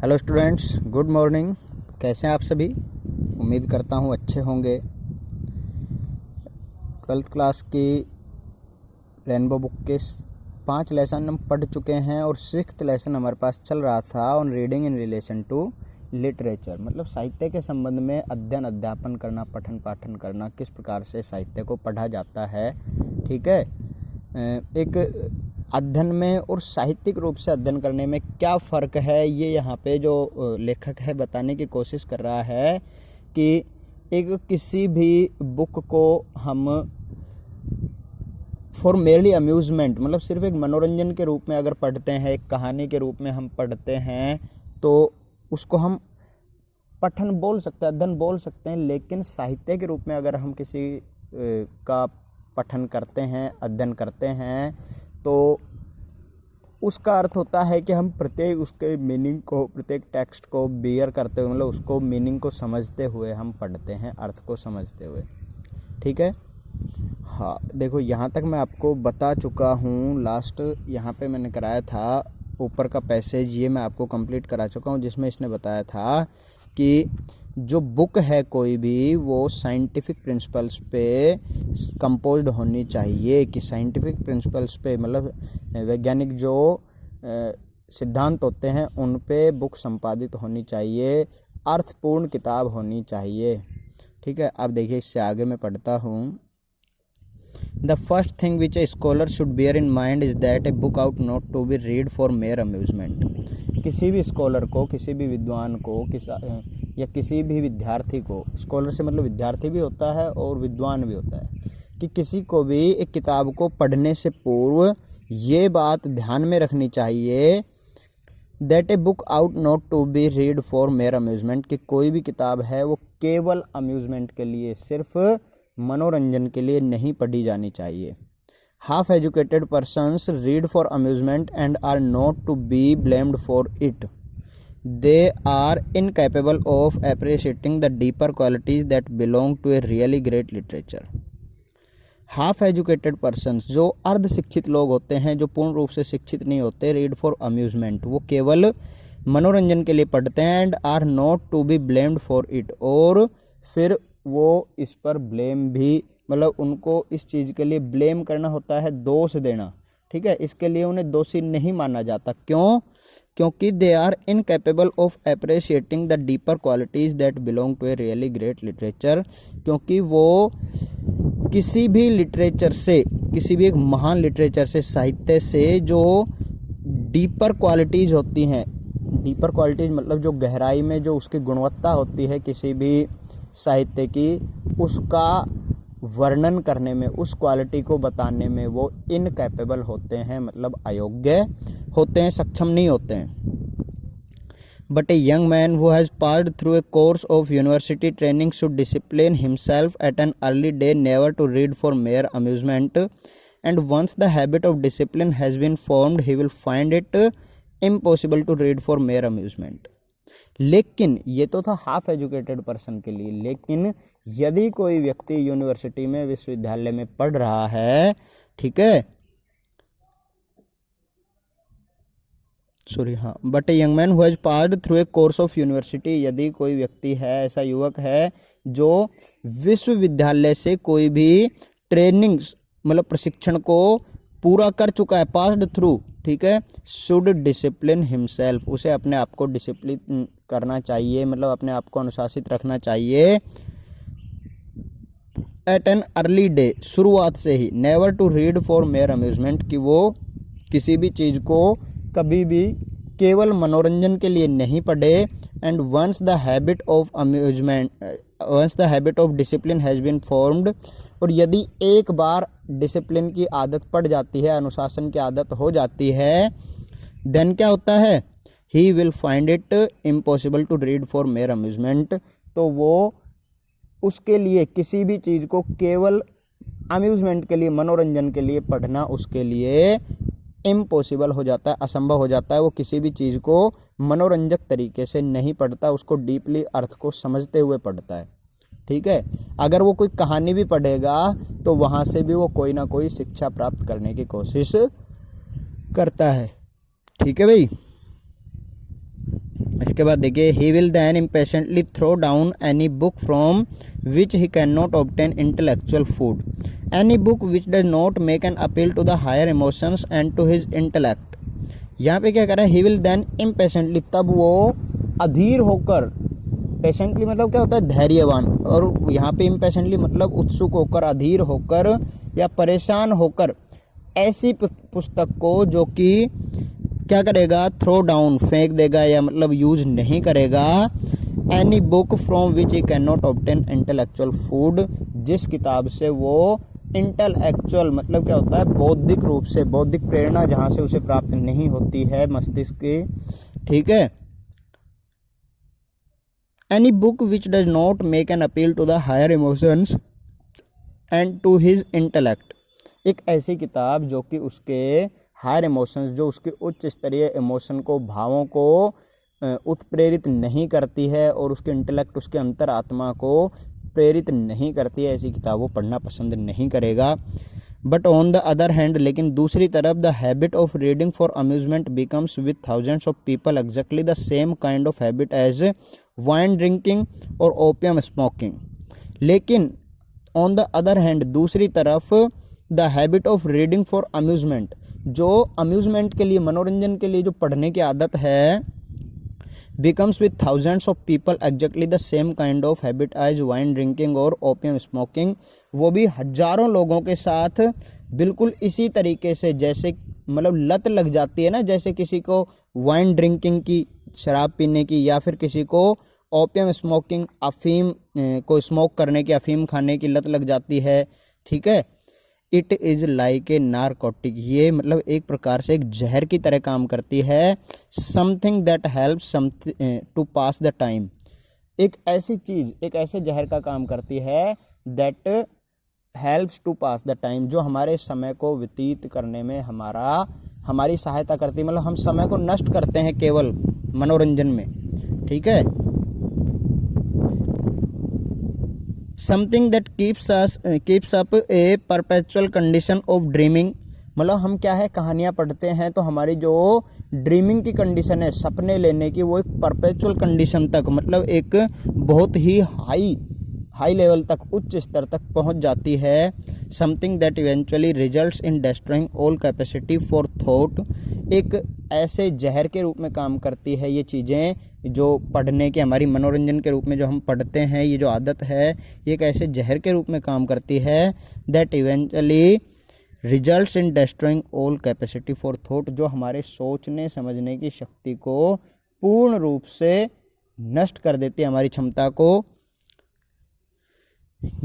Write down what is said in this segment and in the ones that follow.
Hello students, good morning. कैसे हैं आप सभी? उम्मीद करता हूँ अच्छे होंगे। 12th क्लास की रेनबो बुक के 5 लेसन हम पढ़ चुके हैं और 6th लेसन हमारे पास चल रहा था on reading in relation to literature, मतलब साहित्य के संबंध में अध्ययन अध्यापन करना, पठन पाठन करना, किस प्रकार से साहित्य को पढ़ा जाता है। ठीक है, एक अध्ययन में और साहित्यिक रूप से अध्ययन करने में क्या फ़र्क है, ये यहाँ पे जो लेखक है बताने की कोशिश कर रहा है कि एक किसी भी बुक को हम फॉर मेरली अम्यूज़मेंट, मतलब सिर्फ एक मनोरंजन के रूप में अगर पढ़ते हैं, एक कहानी के रूप में हम पढ़ते हैं तो उसको हम पठन बोल सकते हैं, अध्ययन बोल सकते हैं। लेकिन साहित्य के रूप में अगर हम किसी का पठन करते हैं, अध्ययन करते हैं, तो उसका अर्थ होता है कि हम प्रत्येक उसके मीनिंग को, प्रत्येक टेक्स्ट को बेयर करते हुए, मतलब उसको मीनिंग को समझते हुए हम पढ़ते हैं, अर्थ को समझते हुए। ठीक है, हाँ देखो यहाँ तक मैं आपको बता चुका हूँ। लास्ट यहाँ पे मैंने कराया था ऊपर का पैसेज, ये मैं आपको कंप्लीट करा चुका हूँ, जिसमें इसने बताया था कि जो बुक है कोई भी, वो साइंटिफिक प्रिंसिपल्स पे कंपोज्ड होनी चाहिए। कि साइंटिफिक प्रिंसिपल्स पे मतलब वैज्ञानिक जो सिद्धांत होते हैं उन पे बुक संपादित होनी चाहिए, अर्थपूर्ण किताब होनी चाहिए। ठीक है, अब देखिए इससे आगे मैं पढ़ता हूँ। The first thing which a scholar should bear in mind is that a book ought not to be read for mere amusement. किसी भी स्कॉलर को, किसी भी विद्वान को, या किसी भी विद्यार्थी को, स्कॉलर से मतलब विद्यार्थी भी होता है और विद्वान भी होता है, कि किसी को भी एक किताब को पढ़ने से पूर्व ये बात ध्यान में रखनी चाहिए that a book ought not to be read for mere amusement, कि कोई भी किताब है वो केवल अम्यूज़मेंट के लिए, सिर्फ मनोरंजन के लिए नहीं पढ़ी जानी चाहिए। Half educated persons read for amusement and are not to be blamed for it. They are incapable of appreciating the deeper qualities that belong to a really great literature. Half educated persons, जो अर्ध शिक्षित लोग होते हैं, जो पूर्ण रूप से शिक्षित नहीं होते, रीड फॉर अम्यूजमेंट, वो केवल मनोरंजन के लिए पढ़ते हैं, and are not to be blamed for it, और फिर वो इस पर ब्लेम भी, मतलब उनको इस चीज़ के लिए ब्लेम करना होता है, दोष देना। ठीक है, इसके लिए उन्हें दोषी नहीं माना जाता। क्यों? क्योंकि they are incapable of appreciating the deeper qualities that belong to a really great literature, क्योंकि वो किसी भी लिटरेचर से, किसी भी एक महान लिटरेचर से, साहित्य से जो डीपर क्वालिटीज़ होती हैं, डीपर क्वालिटीज़ मतलब जो गहराई में जो उसकी गुणवत्ता होती है किसी भी साहित्य की, उसका वर्णन करने में, उस क्वालिटी को बताने में वो इनकैपेबल होते हैं, मतलब अयोग्य होते हैं, सक्षम नहीं होते हैं। But a young man who has passed through a course of university training should discipline himself at an early day never to read for mere amusement, and once the habit of discipline has been formed he will find it impossible to read for mere amusement. लेकिन ये तो था half educated person के लिए, लेकिन यदि कोई व्यक्ति यूनिवर्सिटी में, विश्वविद्यालय में पढ़ रहा है, ठीक है, सॉरी, हाँ, but a young man who has passed through a course of university, यदि कोई व्यक्ति है, ऐसा युवक है जो विश्वविद्यालय से कोई भी ट्रेनिंग, मतलब प्रशिक्षण को पूरा कर चुका है, पास्ड थ्रू, ठीक है, शुड डिसिप्लिन हिमसेल्फ, उसे अपने आप को डिसिप्लिन करना चाहिए, मतलब अपने आप को अनुशासित रखना चाहिए। एट एन अर्ली डे, शुरुआत से ही, never to read for mere amusement, कि वो किसी भी चीज़ को कभी भी केवल मनोरंजन के लिए नहीं पढ़े। And once the habit of amusement, once the habit of discipline has been formed, और यदि एक बार डिसिप्लिन की आदत पड़ जाती है, अनुशासन की आदत हो जाती है, देन क्या होता है, he will find it impossible to read for mere amusement, तो वो उसके लिए किसी भी चीज़ को केवल अम्यूजमेंट के लिए, मनोरंजन के लिए पढ़ना उसके लिए इम्पॉसिबल हो जाता है, असंभव हो जाता है। वो किसी भी चीज़ को मनोरंजक तरीके से नहीं पढ़ता, उसको डीपली अर्थ को समझते हुए पढ़ता है। ठीक है, अगर वो कोई कहानी भी पढ़ेगा तो वहाँ से भी वो कोई ना कोई शिक्षा प्राप्त करने की कोशिश करता है। ठीक है भाई। इसके उसके बाद देखिए, he will then impatiently throw down any book from which he can not obtain intellectual food, any book which does not make an appeal to the higher emotions and to his intellect. यहाँ पे क्या कर रहा है, he will then impatiently, तब वो अधीर होकर, patiently मतलब क्या होता है, धैर्यवान, और यहाँ पे इम्पेशेंटली मतलब उत्सुक होकर, अधीर होकर या परेशान होकर ऐसी पुस्तक को जो कि क्या करेगा, थ्रो डाउन, फेंक देगा या मतलब यूज नहीं करेगा, any book from which he can not obtain intellectual food, जिस किताब से वो इंटेलेक्चुअल मतलब क्या होता है, बौद्धिक रूप से, बौद्धिक प्रेरणा जहाँ से उसे प्राप्त नहीं होती है मस्तिष्क की, ठीक है। Any book which does not make an appeal to the higher emotions and to his intellect, एक ऐसी किताब जो कि उसके हायर इमोशंस, जो उसके उच्च स्तरीय इमोशन को, भावों को उत्प्रेरित नहीं करती है और उसके इंटेलेक्ट, उसके अंतरात्मा को प्रेरित नहीं करती है, ऐसी किताब वो पढ़ना पसंद नहीं करेगा। But on the other hand, लेकिन दूसरी तरफ, the habit of reading for amusement becomes with thousands of people exactly the same kind of habit as wine drinking और ओपियम स्मोकिंग। लेकिन ऑन द अदर हैंड, दूसरी तरफ, the habit of reading for amusement, जो amusement के लिए, मनोरंजन के लिए जो पढ़ने की आदत है, becomes with thousands of people exactly the same kind of habit as wine drinking और ओपियम स्मोकिंग, वो भी हजारों लोगों के साथ बिल्कुल इसी तरीके से, जैसे मतलब लत लग जाती है ना, जैसे किसी को वाइन ड्रिंकिंग की, शराब पीने की, या फिर किसी को ओपियम स्मोकिंग, अफीम को स्मोक करने की, अफीम खाने की लत लग जाती है, ठीक है। It is like a narcotic, ये मतलब एक प्रकार से एक जहर की तरह काम करती है। Something that helps to pass the time, एक ऐसी चीज़, एक ऐसे जहर का काम करती है, that helps to pass the time, जो हमारे समय को व्यतीत करने में हमारी सहायता करती है, मतलब हम समय को नष्ट करते हैं केवल मनोरंजन में, ठीक है। Something that keeps up A perpetual condition of dreaming, मतलब हम क्या है, कहानियाँ पढ़ते हैं तो हमारी जो ड्रीमिंग की कंडीशन है, सपने लेने की, वो एक परपेचुअल कंडीशन तक, मतलब एक बहुत ही हाई लेवल तक, उच्च स्तर तक पहुंच जाती है। Something that eventually results in destroying all capacity for thought, एक ऐसे जहर के रूप में काम करती है ये चीज़ें, जो पढ़ने के, हमारी मनोरंजन के रूप में जो हम पढ़ते हैं, ये जो आदत है, ये एक ऐसे जहर के रूप में काम करती है, that eventually results in destroying all capacity for thought, जो हमारे सोचने समझने की शक्ति को पूर्ण रूप से नष्ट कर देती है, हमारी क्षमता को।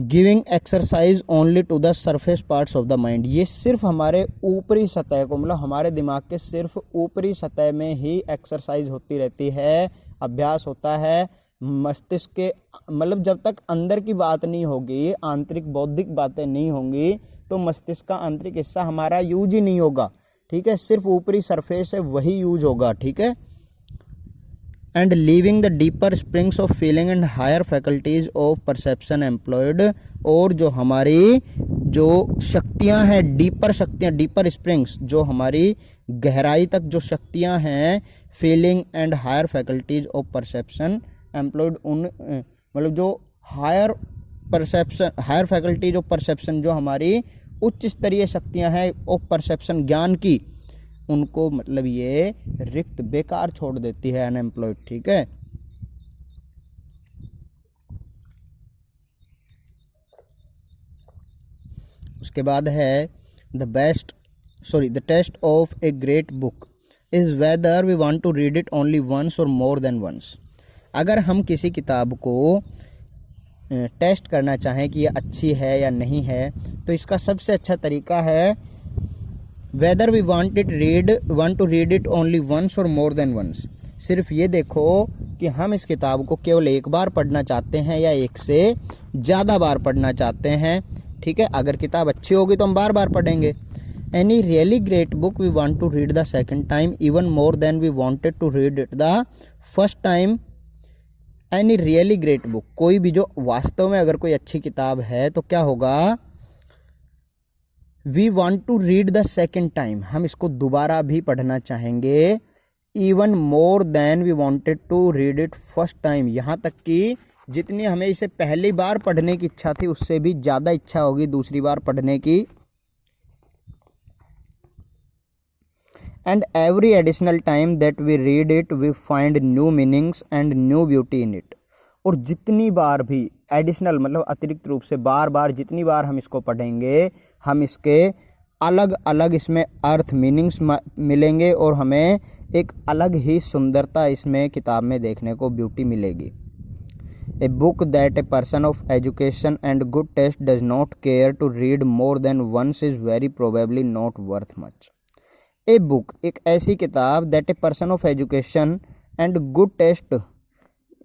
Giving exercise only to the surface parts of the mind, ये सिर्फ हमारे ऊपरी सतह को, मतलब हमारे दिमाग के सिर्फ ऊपरी सतह में ही एक्सरसाइज होती रहती है, अभ्यास होता है। मस्तिष्क के, मतलब जब तक अंदर की बात नहीं होगी, आंतरिक बौद्धिक बातें नहीं होंगी, तो मस्तिष्क का आंतरिक हिस्सा हमारा यूज ही नहीं होगा, ठीक है। सिर्फ ऊपरी सरफेस है वही यूज होगा, ठीक है। And leaving the deeper springs of feeling and higher faculties of perception employed, और जो हमारी जो शक्तियां हैं, डीपर शक्तियां, डीपर स्प्रिंग्स, जो हमारी गहराई तक जो शक्तियां हैं, feeling and higher faculties of perception employed, उन मतलब जो हायर फैकल्टीज ऑफ परसेप्शन, जो हमारी उच्च स्तरीय शक्तियां हैं ऑफ परसेप्शन, ज्ञान की, उनको मतलब ये रिक्त, बेकार छोड़ देती है, अनएम्प्लॉयड, ठीक है। उसके बाद है the test of a great book is whether we want to read it only once or more than once. अगर हम किसी किताब को टेस्ट करना चाहें कि ये अच्छी है या नहीं है, तो इसका सबसे अच्छा तरीका है whether we want to read it only once or more than once. सिर्फ ये देखो कि हम इस किताब को केवल एक बार पढ़ना चाहते हैं या एक से ज़्यादा बार पढ़ना चाहते हैं, ठीक है। अगर किताब अच्छी होगी तो हम बार बार पढ़ेंगे। Any really great book we want to read the second time even more than we wanted to read it the first time. Any really great book, कोई भी जो वास्तव में अगर कोई अच्छी किताब है तो क्या होगा, we want to read the second time, हम इसको दोबारा भी पढ़ना चाहेंगे, even more than we wanted to read it first time, यहाँ तक कि जितनी हमें इसे पहली बार पढ़ने की इच्छा थी उससे भी ज़्यादा इच्छा होगी दूसरी बार पढ़ने की। And every additional time that we read it we find new meanings and new beauty in it. और जितनी बार भी एडिशनल मतलब अतिरिक्त रूप से बार बार जितनी बार हम इसको पढ़ेंगे हम इसके अलग अलग इसमें अर्थ मीनिंग्स मिलेंगे और हमें एक अलग ही सुंदरता इसमें किताब में देखने को ब्यूटी मिलेगी। A book that a person of education and good taste does not care to read more than once is very probably not worth much. A book एक ऐसी किताब that a person of education and good taste,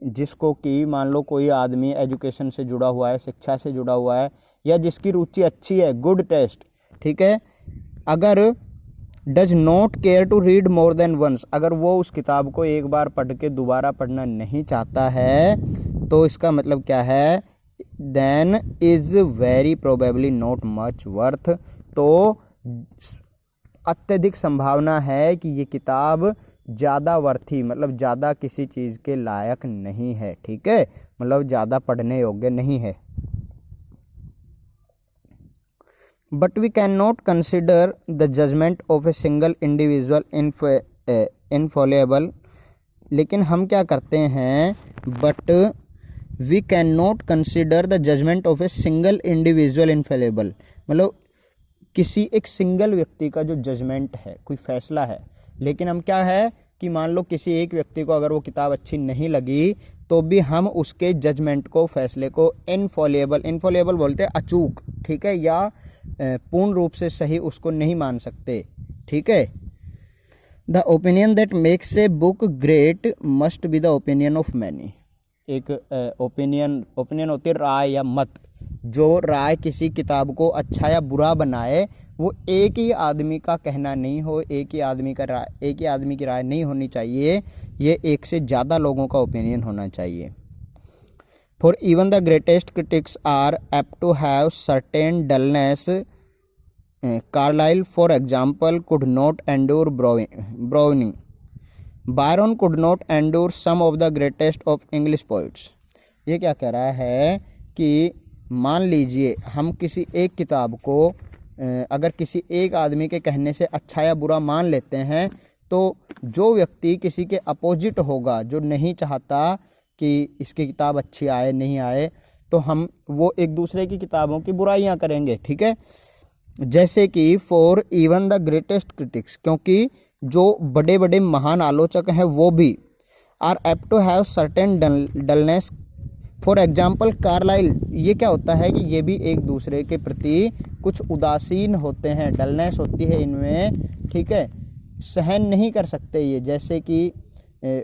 जिसको कि मान लो कोई आदमी education से जुड़ा हुआ है, शिक्षा से जुड़ा हुआ है, या जिसकी रुचि अच्छी है, गुड टेस्ट, ठीक है, अगर does not care to read more than once, अगर वो उस किताब को एक बार पढ़ के दोबारा पढ़ना नहीं चाहता है तो इसका मतलब क्या है, then is very probably not much worth, तो अत्यधिक संभावना है कि ये किताब ज़्यादा वर्थी मतलब ज़्यादा किसी चीज़ के लायक नहीं है, ठीक है, मतलब ज़्यादा पढ़ने योग्य नहीं है। But we can not consider the judgment of a single individual infallible, लेकिन हम क्या करते हैं, but we can not consider the judgment of a single individual infallible, मतलब किसी एक सिंगल व्यक्ति का जो जजमेंट है, कोई फैसला है, लेकिन हम क्या है कि मान लो किसी एक व्यक्ति को अगर वो किताब अच्छी नहीं लगी तो भी हम उसके जजमेंट को, फैसले को इनफॉलेबल बोलते हैं अचूक, ठीक है, या पूर्ण रूप से सही उसको नहीं मान सकते, ठीक है। The opinion that makes a book great must be the opinion of many. एक ओपिनियन होती है राय या मत, जो राय किसी किताब को अच्छा या बुरा बनाए वो एक ही आदमी का कहना नहीं हो, एक ही आदमी की राय नहीं होनी चाहिए, ये एक से ज़्यादा लोगों का ओपिनियन होना चाहिए। For even the greatest critics are apt to have certain dullness. Carlyle for example could not endure Browning. Byron could not endure some of the greatest of English poets. ये क्या कह रहा है कि मान लीजिए हम किसी एक किताब को अगर किसी एक आदमी के कहने से अच्छा या बुरा मान लेते हैं, तो जो व्यक्ति किसी के अपोजिट होगा, जो नहीं चाहता कि इसकी किताब अच्छी आए नहीं आए, तो हम वो एक दूसरे की किताबों की बुराइयां करेंगे, ठीक है। जैसे कि for even the greatest critics, क्योंकि जो बड़े बड़े महान आलोचक हैं वो भी are apt to have certain dullness. For example Carlyle, ये क्या होता है कि ये भी एक दूसरे के प्रति कुछ उदासीन होते हैं, डलनेस होती है इनमें, ठीक है, सहन नहीं कर सकते ये। जैसे कि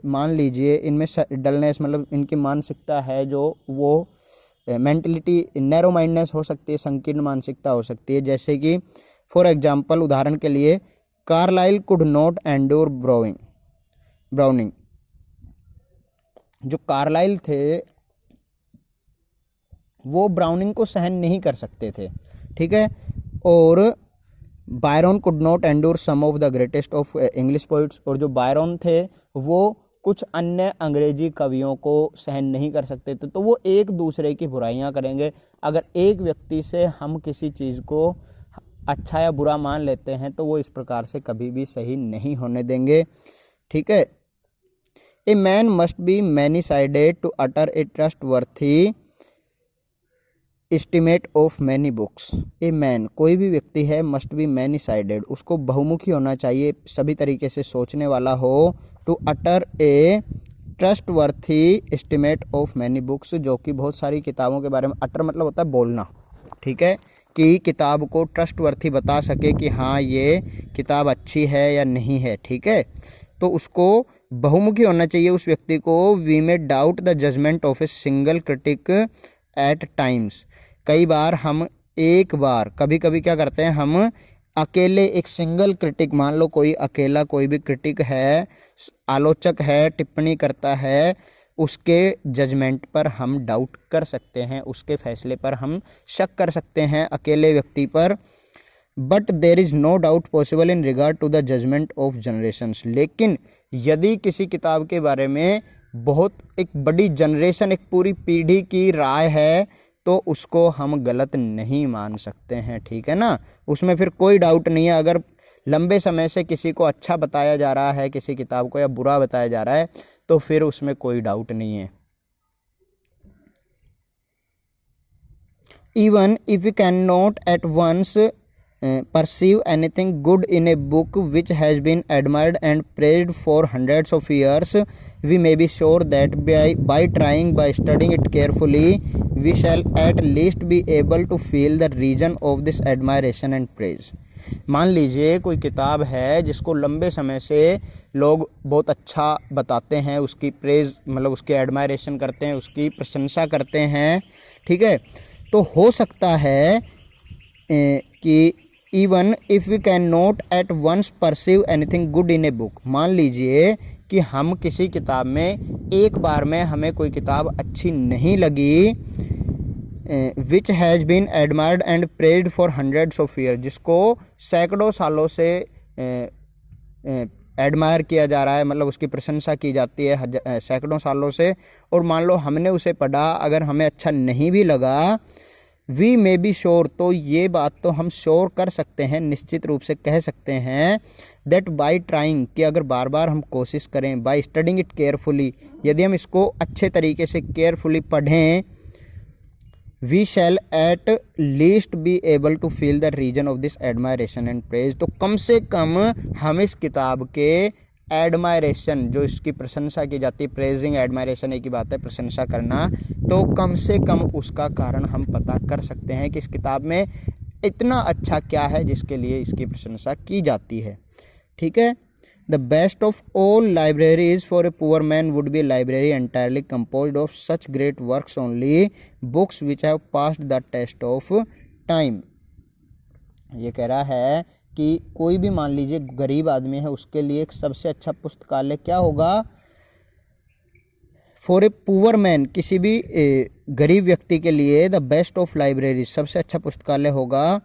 मान लीजिए इनमें डलनेस मतलब इनकी मानसिकता है जो वो मेंटलिटी नैरो माइंडनेस हो सकती है, संकीर्ण मानसिकता हो सकती है। जैसे कि फॉर एग्जाम्पल उदाहरण के लिए Carlyle could not endure Browning. जो कार्लाइल थे वो ब्राउनिंग को सहन नहीं कर सकते थे, ठीक है। और Byron could not endure some of the greatest of English poets, और जो बायरन थे वो कुछ अन्य अंग्रेजी कवियों को सहन नहीं कर सकते थे, तो वो एक दूसरे की बुराइयां करेंगे। अगर एक व्यक्ति से हम किसी चीज़ को अच्छा या बुरा मान लेते हैं तो वो इस प्रकार से कभी भी सही नहीं होने देंगे, ठीक है। A man must be many sided to utter a trustworthy estimate of many books. A man कोई भी व्यक्ति है, मस्ट बी मैनी साइडेड, उसको बहुमुखी होना चाहिए, सभी तरीके से सोचने वाला हो, to utter a trustworthy estimate of many books, जो कि बहुत सारी किताबों के बारे में, अटर मतलब होता है बोलना, ठीक है, कि किताब को ट्रस्टवर्थी बता सके कि हाँ ये किताब अच्छी है या नहीं है, ठीक है। तो उसको बहुमुखी होना चाहिए उस व्यक्ति को। We may doubt the judgment of a single critic at times. कई बार हम एक बार कभी कभी क्या करते हैं, हम अकेले एक सिंगल क्रिटिक, मान लो कोई अकेला कोई भी क्रिटिक है, आलोचक है, टिप्पणी करता है, उसके जजमेंट पर हम डाउट कर सकते हैं, उसके फैसले पर हम शक कर सकते हैं अकेले व्यक्ति पर। But there is no doubt possible in regard to the judgment of generations. लेकिन यदि किसी किताब के बारे में बहुत एक बड़ी जनरेशन, एक पूरी पीढ़ी की राय है तो उसको हम गलत नहीं मान सकते हैं, ठीक है ना। उसमें फिर कोई डाउट नहीं है। अगर लंबे समय से किसी को अच्छा बताया जा रहा है किसी किताब को, या बुरा बताया जा रहा है, तो फिर उसमें कोई डाउट नहीं है। Even if we cannot at once perceive anything good in a book which has been admired and praised for hundreds of years, we may be sure that by trying, by studying it carefully, we shall at least be able to feel the reason of this admiration and praise. मान लीजिए कोई किताब है जिसको लंबे समय से लोग बहुत अच्छा बताते हैं, उसकी प्रेज मतलब उसकी एडमायरेशन करते हैं, उसकी प्रशंसा करते हैं, ठीक है। तो हो सकता है कि even if we can not at once perceive anything good in a book, मान लीजिए कि हम किसी किताब में एक बार में हमें कोई किताब अच्छी नहीं लगी, which has been admired and praised for hundreds of year, जिसको सैकड़ों सालों से एडमायर किया जा रहा है, मतलब उसकी प्रशंसा की जाती है सैकड़ों सालों से, और मान लो हमने उसे पढ़ा, अगर हमें अच्छा नहीं भी लगा, वी मे बी श्योर, तो ये बात तो हम श्योर कर सकते हैं, निश्चित रूप से कह सकते हैं, दैट बाय ट्राइंग, कि अगर बार बार हम कोशिश करें, बाय स्टडिंग इट केयरफुली, यदि हम इसको अच्छे तरीके से केयरफुली पढ़ें, we shall at least be able to feel the reason of this admiration and praise, तो कम से कम हम इस किताब के एडमायरेशन, जो इसकी प्रशंसा की जाती है, प्रेजिंग एडमायरेशन एक ही बात है, प्रशंसा करना, तो कम से कम उसका कारण हम पता कर सकते हैं कि इस किताब में इतना अच्छा क्या है जिसके लिए इसकी प्रशंसा की जाती है, ठीक है। The best of all libraries for a poor man would be library entirely composed of such great works only, books which have passed the test of time. ये कह रहा है कि कोई भी मान लीजिए गरीब आदमी है, उसके लिए एक सबसे अच्छा पुस्तकालय क्या होगा, फॉर ए पुअर मैन, किसी भी गरीब व्यक्ति के लिए द बेस्ट ऑफ लाइब्रेरी, सबसे अच्छा पुस्तकालय होगा,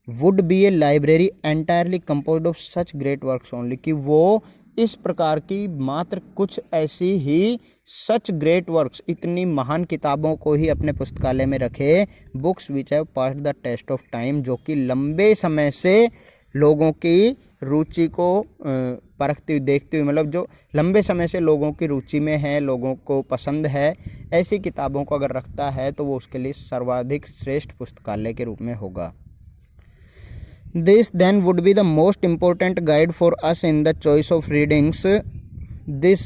would be A library entirely composed of such great works only, कि वो इस प्रकार की मात्र कुछ ऐसी ही सच ग्रेट वर्क्स, इतनी महान किताबों को ही अपने पुस्तकालय में रखे, books which have passed the test of time, जो कि लंबे समय से लोगों की रुचि को परखती हुई, देखती हुई, मतलब जो लंबे समय से लोगों की रुचि में है, लोगों को पसंद है, ऐसी किताबों को अगर रखता है तो वो उसके लिए सर्वाधिक श्रेष्ठ पुस्तकालय के रूप में होगा। This then would be the most important guide for us in the choice of readings. This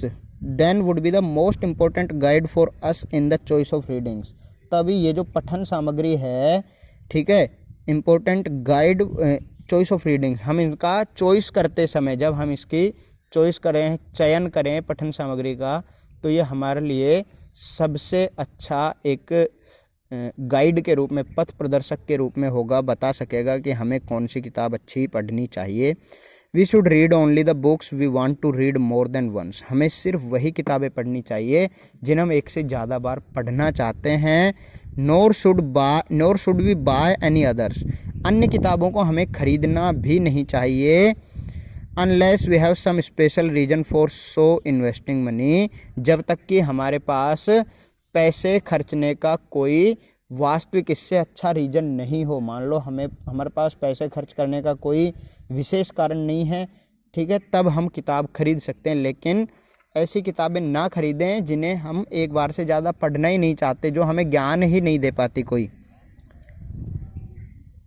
then would be the most important guide for us in the choice of readings. तभी ये जो पठन सामग्री है, ठीक है, important guide choice of readings, हम इनका चॉइस करते समय, जब हम इसकी चॉइस करें, चयन करें पठन सामग्री का, तो ये हमारे लिए सबसे अच्छा एक गाइड के रूप में, पथ प्रदर्शक के रूप में होगा, बता सकेगा कि हमें कौन सी किताब अच्छी पढ़नी चाहिए। We should read only the books we want to read more than once, हमें सिर्फ वही किताबें पढ़नी चाहिए जिन्हें हम एक से ज़्यादा बार पढ़ना चाहते हैं। Nor should we buy any others, अन्य किताबों को हमें खरीदना भी नहीं चाहिए, unless we have some special reason for so investing money, जब तक कि हमारे पास पैसे खर्चने का कोई वास्तविक इससे अच्छा रीजन नहीं हो। मान लो हमारे पास पैसे खर्च करने का कोई विशेष कारण नहीं है, ठीक है, तब हम किताब खरीद सकते हैं, लेकिन ऐसी किताबें ना खरीदें जिन्हें हम एक बार से ज़्यादा पढ़ना ही नहीं चाहते, जो हमें ज्ञान ही नहीं दे पाती कोई।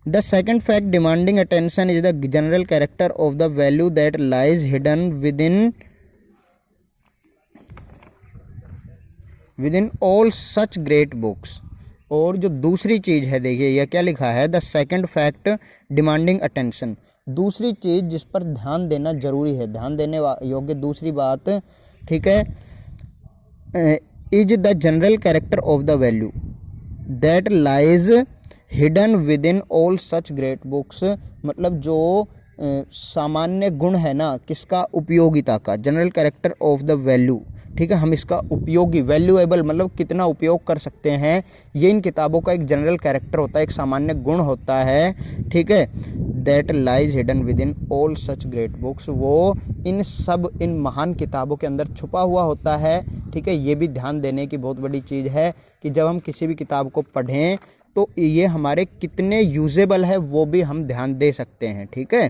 The second fact demanding attention is the general character of the value that lies hidden with in all such great books. और जो दूसरी चीज़ है, देखिए यह क्या लिखा है, the second fact demanding attention, दूसरी चीज़ जिस पर ध्यान देना जरूरी है, ध्यान देने योग्य दूसरी बात, ठीक है, is the general character of the value that lies hidden with in all such great books, मतलब जो सामान्य गुण है ना, किसका, उपयोगिता का, general character of the value ठीक है, हम इसका उपयोगी, वैल्यूएबल मतलब कितना उपयोग कर सकते हैं, ये इन किताबों का एक जनरल कैरेक्टर होता है, एक सामान्य गुण होता है, ठीक है। That lies hidden with in all such great books, वो इन महान किताबों के अंदर छुपा हुआ होता है, ठीक है। ये भी ध्यान देने की बहुत बड़ी चीज़ है कि जब हम किसी भी किताब को पढ़ें तो ये हमारे कितने यूजेबल है वो भी हम ध्यान दे सकते हैं, ठीक है।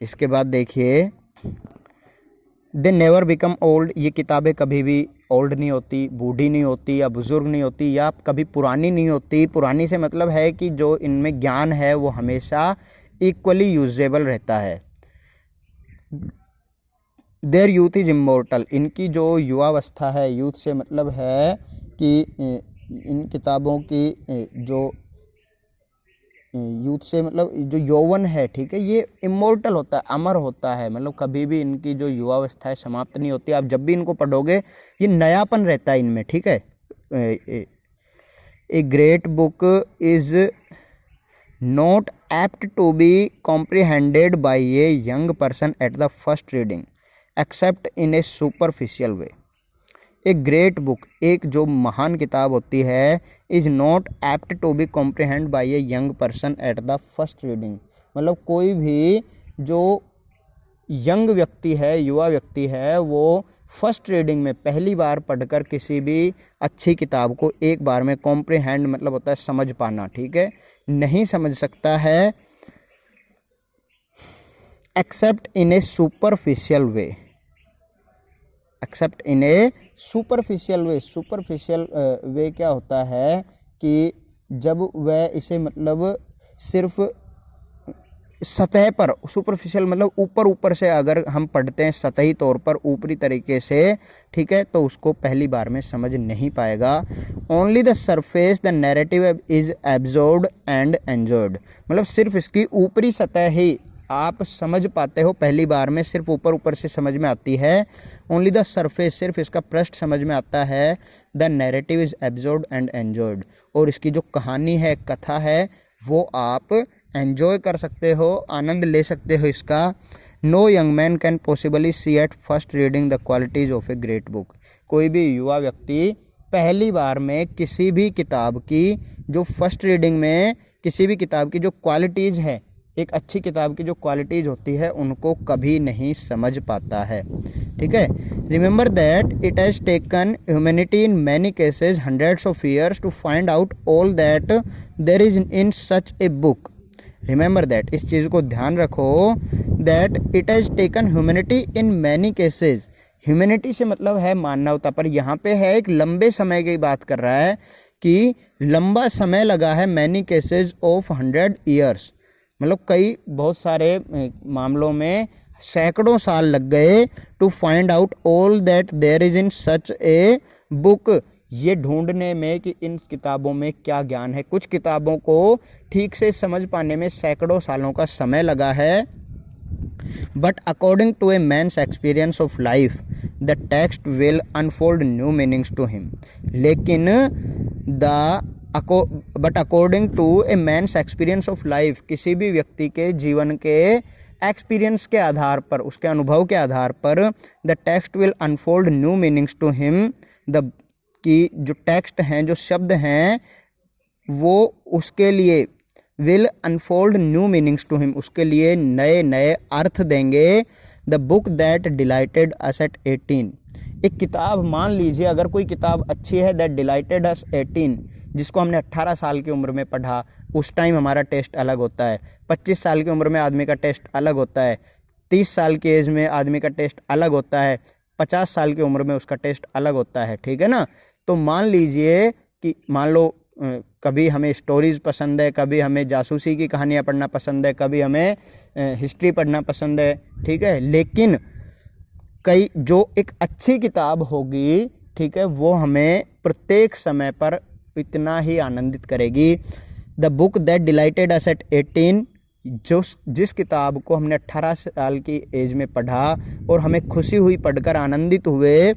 इसके बाद देखिए, दे नेवर बिकम ओल्ड, ये किताबें कभी भी ओल्ड नहीं होती, बूढ़ी नहीं होती या बुजुर्ग नहीं होती या कभी पुरानी नहीं होती। पुरानी से मतलब है कि जो इनमें ज्ञान है वो हमेशा इक्वली यूजेबल रहता है। देयर यूथ इज इमोर्टल, इनकी जो युवावस्था है, यूथ से मतलब है कि इन किताबों की जो यूथ से मतलब जो यौवन है, ठीक है, ये इमोर्टल होता है, अमर होता है, मतलब कभी भी इनकी जो युवावस्था है समाप्त नहीं होती। आप जब भी इनको पढ़ोगे ये नयापन रहता है इनमें, ठीक है। A great book is not apt to be comprehended by a young person at the first reading except in a superficial way. एक ग्रेट बुक, एक जो महान किताब होती है, is not apt to be comprehend by a young person at the first reading, मतलब कोई भी जो यंग व्यक्ति है, युवा व्यक्ति है, वो फर्स्ट रीडिंग में पहली बार पढ़कर किसी भी अच्छी किताब को एक बार में कॉम्प्रिहेंड मतलब होता है समझ पाना, ठीक है, नहीं समझ सकता है except in a superficial way, except in a superficial way. Superficial way क्या होता है कि जब वह इसे मतलब सिर्फ सतह पर, सुपरफिशियल मतलब ऊपर ऊपर से अगर हम पढ़ते हैं सतही तौर पर ऊपरी तरीके से, ठीक है, तो उसको पहली बार में समझ नहीं पाएगा। Only the surface the narrative is absorbed and enjoyed, मतलब सिर्फ इसकी ऊपरी सतह ही आप समझ पाते हो, पहली बार में सिर्फ ऊपर ऊपर से समझ में आती है। ओनली द सरफेस, सिर्फ इसका पृष्ठ समझ में आता है। The narrative is absorbed and enjoyed, और इसकी जो कहानी है, कथा है, वो आप एंजॉय कर सकते हो, आनंद ले सकते हो इसका। No young man can possibly see at first reading the qualities of a great book, कोई भी युवा व्यक्ति पहली बार में किसी भी किताब की जो फर्स्ट रीडिंग में किसी भी किताब की जो क्वालिटीज़ है, एक अच्छी किताब की जो क्वालिटीज़ होती है, उनको कभी नहीं समझ पाता है, ठीक है। Remember that it has taken humanity in many cases hundreds of years to find out all that there is in such a book. Remember that, इस चीज़ को ध्यान रखो, that it has taken humanity in many cases. Humanity से मतलब है मानवता, पर यहाँ पे है एक लंबे समय की बात कर रहा है कि लंबा समय लगा है, मैनी केसेस ऑफ 100 ईयर्स, मतलब कई बहुत सारे मामलों में सैकड़ों साल लग गए to find out all that there is in such a book, ये ढूंढने में कि इन किताबों में क्या ज्ञान है। कुछ किताबों को ठीक से समझ पाने में सैकड़ों सालों का समय लगा है। But according to a man's experience of life the text will unfold new meanings to him, लेकिन but according to a man's experience of life, किसी भी व्यक्ति के जीवन के एक्सपीरियंस के आधार पर, उसके अनुभव के आधार पर, the text will unfold new meanings to him, the की जो टेक्स्ट हैं, जो शब्द हैं, वो उसके लिए will unfold new meanings to him, उसके लिए नए नए अर्थ देंगे। The book that delighted us at 18, एक किताब, मान लीजिए अगर कोई किताब अच्छी है, दैट डिलाइटेड अस 18, जिसको हमने 18 साल की उम्र में पढ़ा, उस टाइम हमारा टेस्ट अलग होता है। 25 साल की उम्र में आदमी का टेस्ट अलग होता है। 30 साल की एज में आदमी का टेस्ट अलग होता है। 50 साल की उम्र में उसका टेस्ट अलग होता है, ठीक है ना। तो मान लीजिए कि मान लो कभी हमें स्टोरीज़ पसंद है, कभी हमें जासूसी की कहानियाँ पढ़ना पसंद है, कभी हमें हिस्ट्री पढ़ना पसंद है, ठीक है, लेकिन कई जो एक अच्छी किताब होगी, ठीक है, वो हमें प्रत्येक समय पर इतना ही आनंदित करेगी। The book that delighted us at 18, जिस किताब को हमने 18 साल की एज में पढ़ा और हमें खुशी हुई, पढ़कर आनंदित हुए।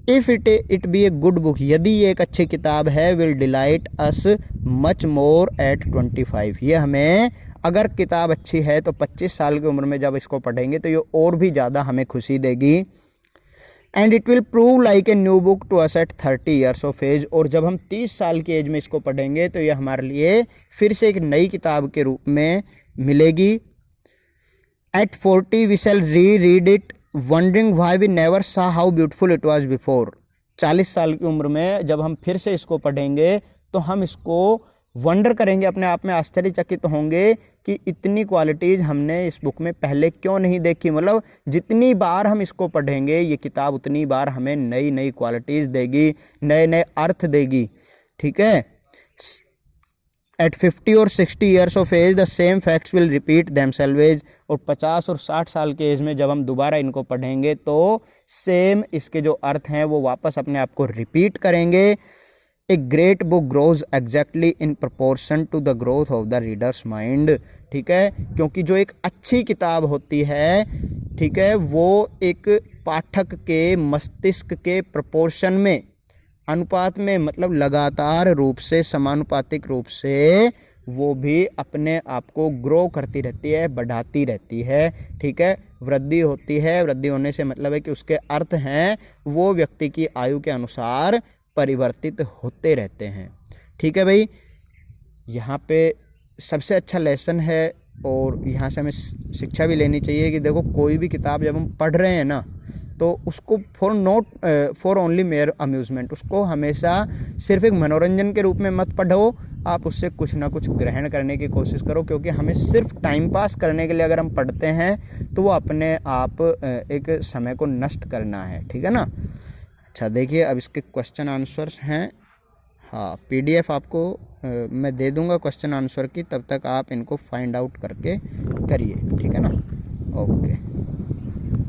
If it be a good book, यदि ये एक अच्छी किताब है, will delight us much more at 25, ये हमें, अगर किताब अच्छी है तो 25 साल की उम्र में जब इसको पढ़ेंगे तो ये और भी ज़्यादा हमें खुशी देगी। And it will prove like a new book to us at 30 years of age. और जब हम 30 साल की एज में इसको पढ़ेंगे तो ये हमारे लिए फिर से एक नई किताब के रूप में मिलेगी। Eight 40 we shall re read it wondering why we never saw how beautiful it was before. 40 साल की उम्र में जब हम फिर से इसको पढ़ेंगे तो हम इसको वंडर करेंगे, अपने आप में आश्चर्यचकित होंगे कि इतनी क्वालिटीज़ हमने इस बुक में पहले क्यों नहीं देखी। मतलब जितनी बार हम इसको पढ़ेंगे ये किताब उतनी बार हमें नई नई क्वालिटीज़ देगी, नए नए अर्थ देगी। ठीक है। एट 50 और 60 years of age the same facts will repeat themselves. और 50 और 60 साल के एज में जब हम दोबारा इनको पढ़ेंगे तो सेम इसके जो अर्थ हैं वो वापस अपने आप को रिपीट करेंगे। A great book grows exactly in proportion to the growth of the reader's mind. ठीक है, क्योंकि जो एक अच्छी किताब होती है, ठीक है, वो एक पाठक के मस्तिष्क के प्रपोर्शन में, अनुपात में, मतलब लगातार रूप से, समानुपातिक रूप से वो भी अपने आप को ग्रो करती रहती है, बढ़ाती रहती है। ठीक है, वृद्धि होती है। वृद्धि होने से मतलब है कि उसके अर्थ हैं वो व्यक्ति की आयु के अनुसार परिवर्तित होते रहते हैं। ठीक है भाई, यहाँ पे सबसे अच्छा लेसन है और यहाँ से हमें शिक्षा भी लेनी चाहिए कि देखो कोई भी किताब जब हम पढ़ रहे हैं ना तो उसको फॉर ओनली मेयर अम्यूज़मेंट, उसको हमेशा सिर्फ एक मनोरंजन के रूप में मत पढ़ो, आप उससे कुछ ना कुछ ग्रहण करने की कोशिश करो। क्योंकि हमें सिर्फ टाइम पास करने के लिए अगर हम पढ़ते हैं तो वो अपने आप एक समय को नष्ट करना है। ठीक है ना। अच्छा देखिए, अब इसके क्वेश्चन आंसर्स हैं। हाँ, PDF आपको मैं दे दूंगा क्वेश्चन आंसर की, तब तक आप इनको फाइंड आउट करके करिए। ठीक है ना। ओके।